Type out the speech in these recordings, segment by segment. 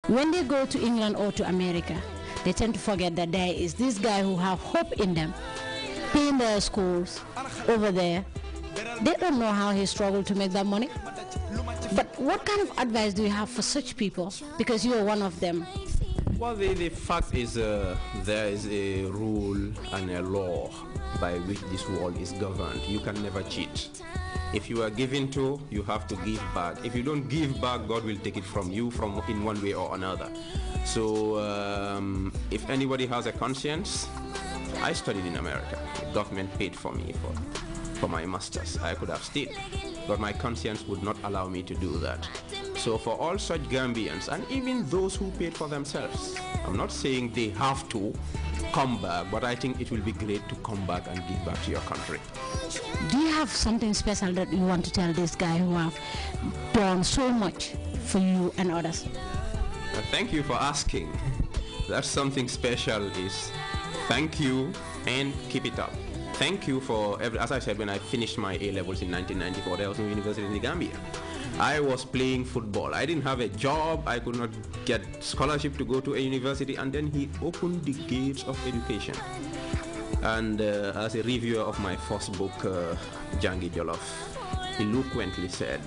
When they go to England or to America, they tend to forget that there is this guy who have hope in them, paying their schools over there. They don't know how he struggled to make that money. But what kind of advice do you have for such people? Because you are one of them. Well, the fact is there is a rule and a law by which this world is governed. You can never cheat. If you are given to, you have to give back. If you don't give back, God will take it from you in one way or another. So if anybody has a conscience, I studied in America. The government paid for me for my master's. I could have stayed, but my conscience would not allow me to do that. So for all such Gambians, and even those who paid for themselves, I'm not saying they have to come back, but I think it will be great to come back and give back to your country. Do you have something special that you want to tell this guy who have done so much for you and others? Thank you for asking. That's something special is thank you and keep it up. Thank you for as I said, when I finished my A-levels in 1994, there was no university in the Gambia. I was playing football. I didn't have a job. I could not get scholarship to go to a university, and then he opened the gates of education. And as a reviewer of my first book, Jangi Jollof, eloquently said,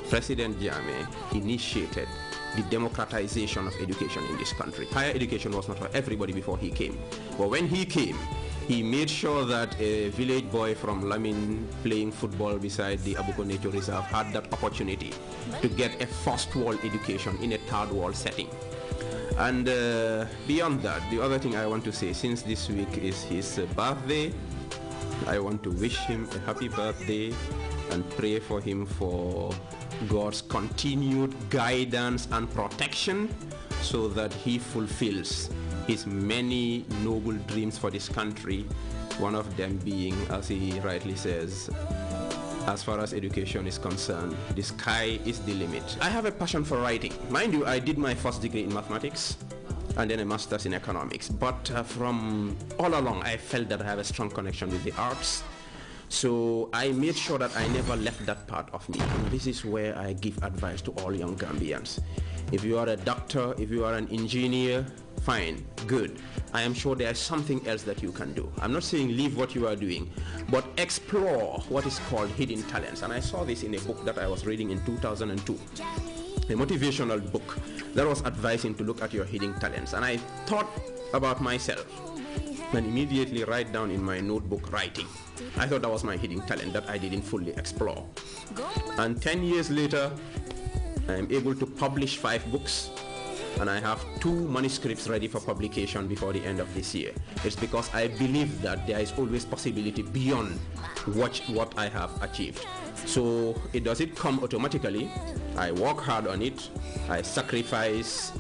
President Jammeh initiated the democratization of education in this country. Higher education was not for everybody before he came. But when he came, he made sure that a village boy from Lamin playing football beside the Abuko Nature Reserve had that opportunity to get a first world education in a third world setting. And beyond that, the other thing I want to say, since this week is his birthday, I want to wish him a happy birthday and pray for him for God's continued guidance and protection so that he fulfills his many noble dreams for this country, one of them being, as he rightly says, as far as education is concerned, the sky is the limit. I have a passion for writing. Mind you, I did my first degree in mathematics and then a master's in economics. But from all along, I felt that I have a strong connection with the arts. So I made sure that I never left that part of me. And this is where I give advice to all young Gambians. If you are a doctor, if you are an engineer, fine, good. I am sure there is something else that you can do. I'm not saying leave what you are doing, but explore what is called hidden talents. And I saw this in a book that I was reading in 2002, a motivational book that was advising to look at your hidden talents. And I thought about myself and immediately write down in my notebook writing. I thought that was my hidden talent that I didn't fully explore. And 10 years later, I am able to publish 5 books, and I have 2 manuscripts ready for publication before the end of this year. It's because I believe that there is always possibility beyond what I have achieved. So does it come automatically? I work hard on it. I sacrifice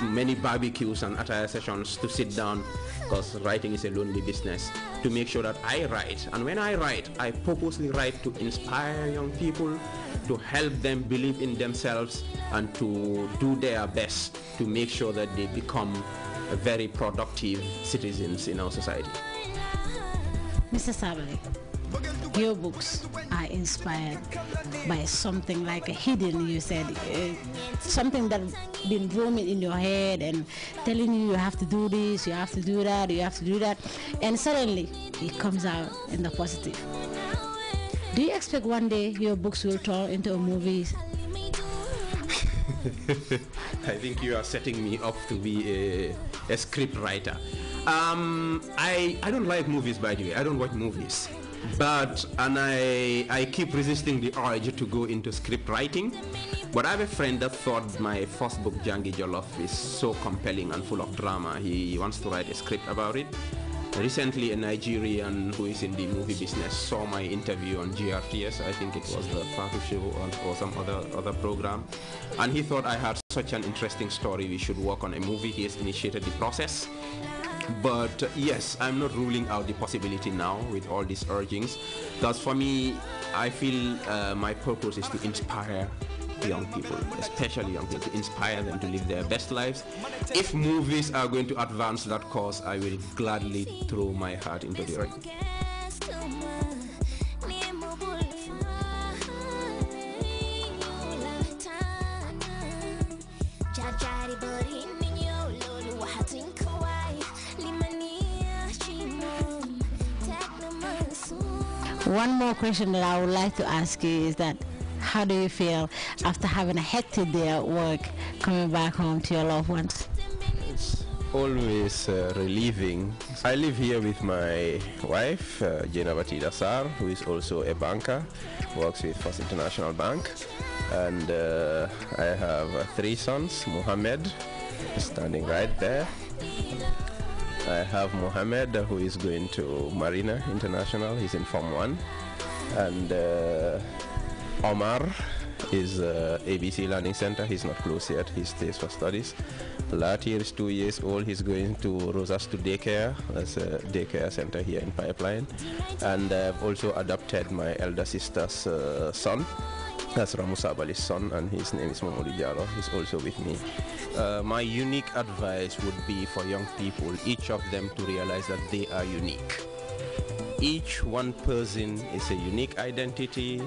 many barbecues and attire sessions to sit down, because writing is a lonely business, to make sure that I write. And when I write, I purposely write to inspire young people, to help them believe in themselves, and to do their best to make sure that they become very productive citizens in our society. Mr. Sabali, your books are inspired by something like a hidden, you said, something that been roaming in your head and telling you have to do this, you have to do that, you have to do that, and suddenly it comes out in the positive. Do you expect one day your books will turn into a movie? I think you are setting me up to be a script writer. I don't like movies, by the way. I don't watch movies. And I keep resisting the urge to go into script writing. But I have a friend that thought my first book, Jangi Jollof, is so compelling and full of drama. He wants to write a script about it. Recently, a Nigerian who is in the movie business saw my interview on GRTS. I think it was the Fatu show or some other program. And he thought I had such an interesting story, we should work on a movie. He has initiated the process. But yes, I'm not ruling out the possibility now with all these urgings, because for me, I feel my purpose is to inspire young people, especially young people, to inspire them to live their best lives. If movies are going to advance that cause, I will gladly throw my heart into the ring. One more question that I would like to ask you is that how do you feel after having a hectic day at work, coming back home to your loved ones? It's always relieving. I live here with my wife, Jena Batida Sar, who is also a banker, works with First International Bank. And I have 3 sons. Mohammed is standing right there. I have Mohammed, who is going to Marina International. He's in Form 1. And Omar is ABC Learning Center. He's not close yet. He stays for studies. Latir is 2 years old. He's going to Rosas to daycare. That's a daycare center here in Pipeline. And I've also adopted my elder sister's son. That's Ramusabali's son, and his name is Mamadou Diallo. He's also with me. My unique advice would be for young people, each of them to realize that they are unique. Each one person is a unique identity,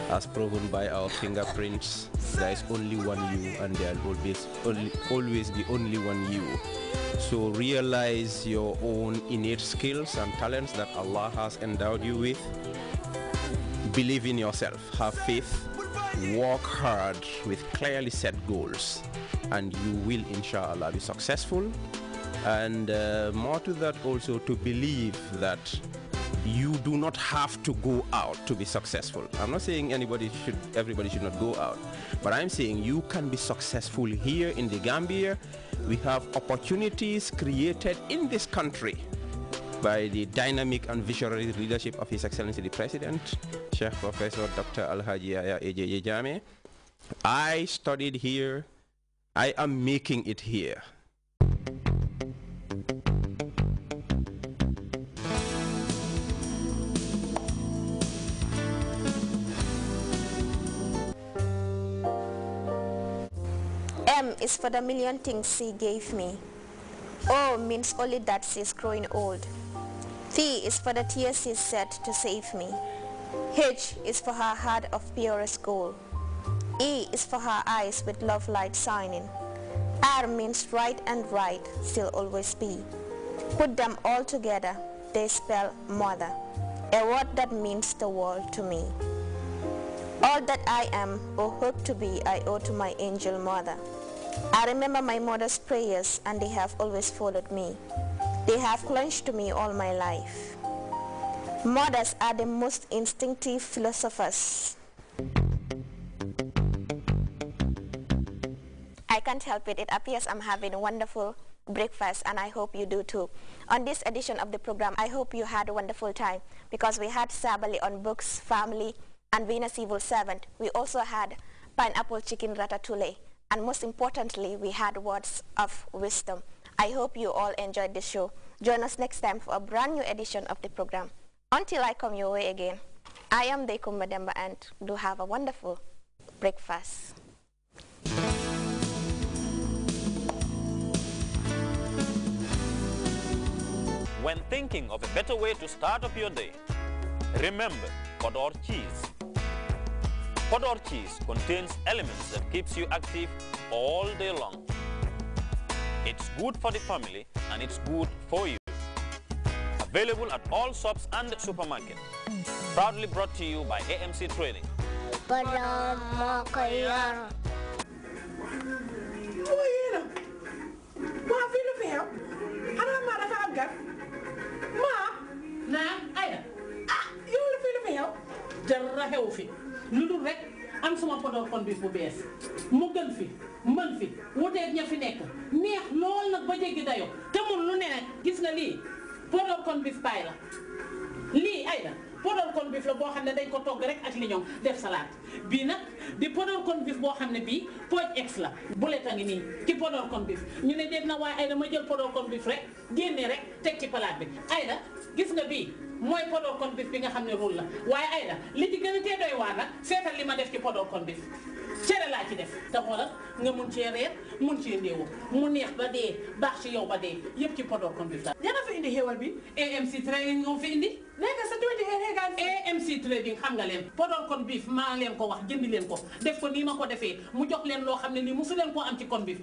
as proven by our fingerprints. There is only one you, and there will always be only one you. So realize your own innate skills and talents that Allah has endowed you with. Believe in yourself, have faith, work hard with clearly set goals, and you will inshallah be successful. And more to that also, to believe that you do not have to go out to be successful. I'm not saying everybody should not go out, but I'm saying you can be successful here in the Gambia. We have opportunities created in this country by the dynamic and visionary leadership of His Excellency the President, Sheikh Professor Dr. Alhaji Yaya AJ Jame. I studied here. I am making it here. M is for the million things she gave me. O means only that she's growing old. T is for the tears she shed to save me. H is for her heart of purest gold. E is for her eyes with love light shining. R means right and right, still always be. Put them all together, they spell mother, a word that means the world to me. All that I am or hope to be, I owe to my angel mother. I remember my mother's prayers, and they have always followed me. They have clung to me all my life. Mothers are the most instinctive philosophers. I can't help it. It appears I'm having a wonderful breakfast, and I hope you do too. On this edition of the program, I hope you had a wonderful time, because we had Sabali on books, family, and being a civil servant. We also had pineapple chicken ratatouille, and most importantly, we had words of wisdom. I hope you all enjoyed the show. Join us next time for a brand new edition of the program. Until I come your way again, I am Dekum Mademba, and do have a wonderful breakfast. When thinking of a better way to start up your day, remember Podor cheese. Podor cheese contains elements that keeps you active all day long. It's good for the family, and it's good for you. Available at all shops and supermarkets. Proudly brought to you by AMC Trading. am sama Podor kon bis bu bees mu gën fi mën fi wuteeg ña fi nekk neex lool nag ba jéggi dayo te mun lu ne nag gis nga lii Podor kon bis baay la lii ay la Podor kon bis la boo xam ne dañ ko togg rek ak liñoŋ def salade bii nag di Podor kon bis boo xam ne bii pooj ex la bulet a ngi nii ci Podor kon bis ñu ne déet na waaye ay da ma jël Podor kon bis rek génne rek teg ci palaat bi ay da gis nga bii mooy Podor kon bis bi nga xam ne rôle la waaye ay da li ci gën a tee doy waar nag seetal li ma def ci Podor kon bis cere laa ci def te xoolal nga mun cee reer mun cee ndéewu mu neex ba dee baax ci yow ba dee yëpp ci Podor kon bis la dana fi indi xéewal bi AMC Trading ñoo fi indi léegi sa tuuti AMC Trading xam nga leen Podor kon biif maa leen ko wax jëndi leen ko def ko nii ma ko defee mu jox leen loo xam ne nii musu leen koo am ci kon biif